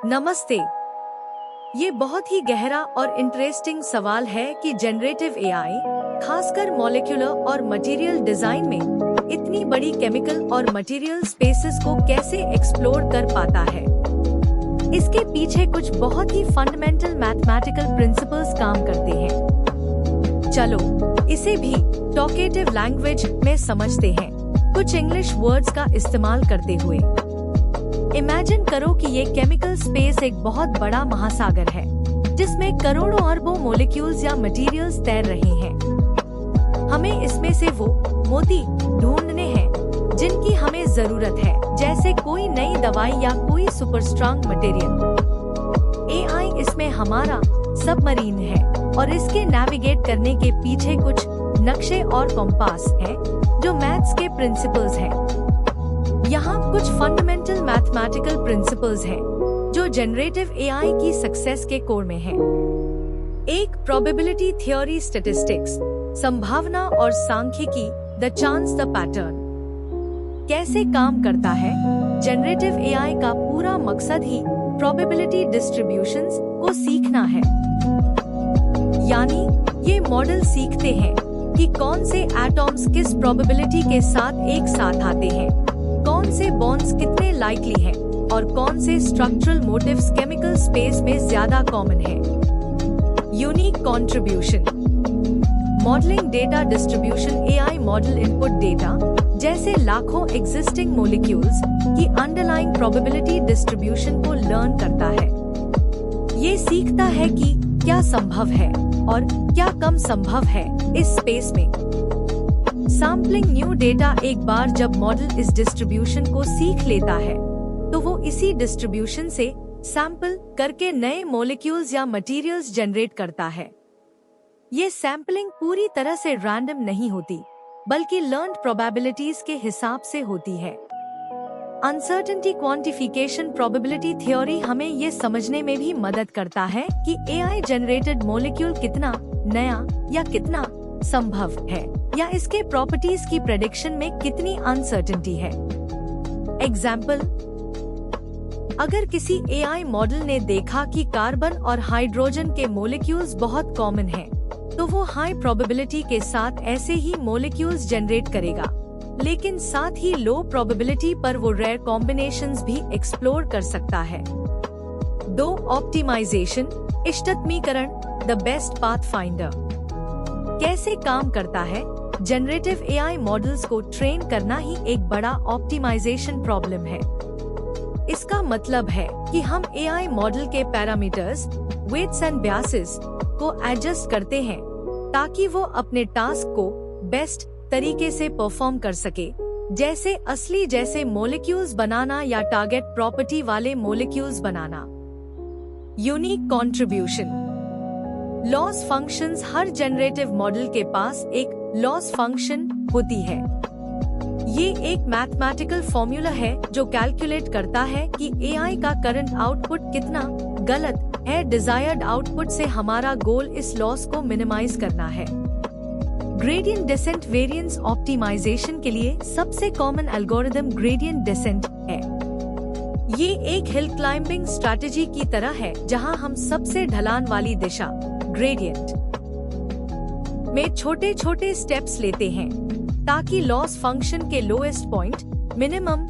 नमस्ते। ये बहुत ही गहरा और इंटरेस्टिंग सवाल है कि जनरेटिव एआई, खासकर मॉलिक्यूलर और मटेरियल डिजाइन में इतनी बड़ी केमिकल और मटेरियल स्पेसेस को कैसे एक्सप्लोर कर पाता है। इसके पीछे कुछ बहुत ही फंडामेंटल मैथमेटिकल प्रिंसिपल्स काम करते हैं। चलो इसे भी टॉकेटिव लैंग्वेज में समझते हैं, कुछ इंग्लिश वर्ड्स का इस्तेमाल करते हुए। इमेजिन करो कि ये केमिकल स्पेस एक बहुत बड़ा महासागर है, जिसमें करोड़ों अरबों मॉलिक्यूल्स या मटेरियल्स तैर रहे हैं। हमें इसमें से वो मोती ढूंढने हैं जिनकी हमें जरूरत है, जैसे कोई नई दवाई या कोई सुपर स्ट्रॉन्ग मटेरियल। एआई इसमें हमारा सबमरीन है और इसके नेविगेट करने के पीछे कुछ नक्शे और कॉम्पास हैं, जो मैथ्स के प्रिंसिपल्स हैं। यहाँ कुछ फंडामेंटल मैथमेटिकल प्रिंसिपल्स हैं, जो जनरेटिव एआई की सक्सेस के कोर में हैं। एक प्रोबेबिलिटी थ्योरी स्टैटिस्टिक्स, संभावना और सांख्यिकी, द चांस द पैटर्न। कैसे काम करता है? जनरेटिव एआई का पूरा मकसद ही प्रोबेबिलिटी डिस्ट्रीब्यूशंस को सीखना है। यानी ये मॉडल सीखते हैं कि कौन से एटॉम्स किस प्रोबेबिलिटी के साथ एक साथ आते हैं, कौन से बॉन्ड्स कितने लाइकली हैं और कौन से स्ट्रक्चरल मोटिव्स केमिकल स्पेस में ज्यादा कॉमन है। Unique contribution, modelling data distribution. AI model input data जैसे लाखों एग्जिस्टिंग मॉलिक्यूल्स की अंडरलाइंग प्रोबेबिलिटी डिस्ट्रीब्यूशन को लर्न करता है। ये सीखता है कि क्या संभव है और क्या कम संभव है इस स्पेस में। सैम्पलिंग न्यू डेटा, एक बार जब मॉडल इस डिस्ट्रीब्यूशन को सीख लेता है, तो वो इसी डिस्ट्रीब्यूशन से सैंपल करके नए मॉलिक्यूल्स या मटेरियल्स जनरेट करता है। ये सैंपलिंग पूरी तरह से रैंडम नहीं होती, बल्कि लर्न्ड प्रोबेबिलिटीज के हिसाब से होती है। अनसर्टेनिटी क्वांटिफिकेशन, प्रोबेबिलिटी थ्योरी हमें ये समझने में भी मदद करता है कि एआई जनरेटेड मॉलिक्यूल कितना नया या कितना संभव है, या इसके प्रॉपर्टीज की प्रेडिक्शन में कितनी अनसर्टेनिटी है। एग्जाम्पल, अगर किसी एआई मॉडल ने देखा कि कार्बन और हाइड्रोजन के मॉलिक्यूल्स बहुत कॉमन हैं, तो वो हाई प्रोबेबिलिटी के साथ ऐसे ही मॉलिक्यूल्स जनरेट करेगा, लेकिन साथ ही लो प्रोबेबिलिटी पर वो रेयर कॉम्बिनेशंस भी एक्सप्लोर कर सकता है। 2. ऑप्टिमाइजेशन, इष्टतमीकरण, द बेस्ट पाथ फाइंडर। कैसे काम करता है? जनरेटिव एआई मॉडल्स को ट्रेन करना ही एक बड़ा ऑप्टिमाइजेशन प्रॉब्लम है। इसका मतलब है कि हम एआई मॉडल के पैरामीटर्स, वेट्स एंड बायसेस को एडजस्ट करते हैं, ताकि वो अपने टास्क को बेस्ट तरीके से परफॉर्म कर सके, जैसे असली जैसे मॉलिक्यूल्स बनाना या टारगेट प्रॉपर्टी वाले मॉलिक्यूल्स बनाना। Unique contribution, loss functions. हर जनरेटिव मॉडल के पास एक लॉस फंक्शन होती है। ये एक मैथमेटिकल फॉर्मूला है जो कैलकुलेट करता है कि एआई का करंट आउटपुट कितना गलत है। डिजायर्ड आउटपुट से हमारा गोल इस लॉस को मिनिमाइज करना है। ग्रेडियंट डिसेंट वेरिएंस ऑप्टिमाइजेशन के लिए सबसे कॉमन एल्गोरिदम ग्रेडियंट डिसेंट है। ये एक हिल क्लाइंबिंग स्ट्रैटेजी की तरह है, जहां हम सबसे ढलान वाली दिशा ग्रेडियंट में छोटे छोटे स्टेप्स लेते हैं, ताकि लॉस फंक्शन के लोएस्ट पॉइंट मिनिमम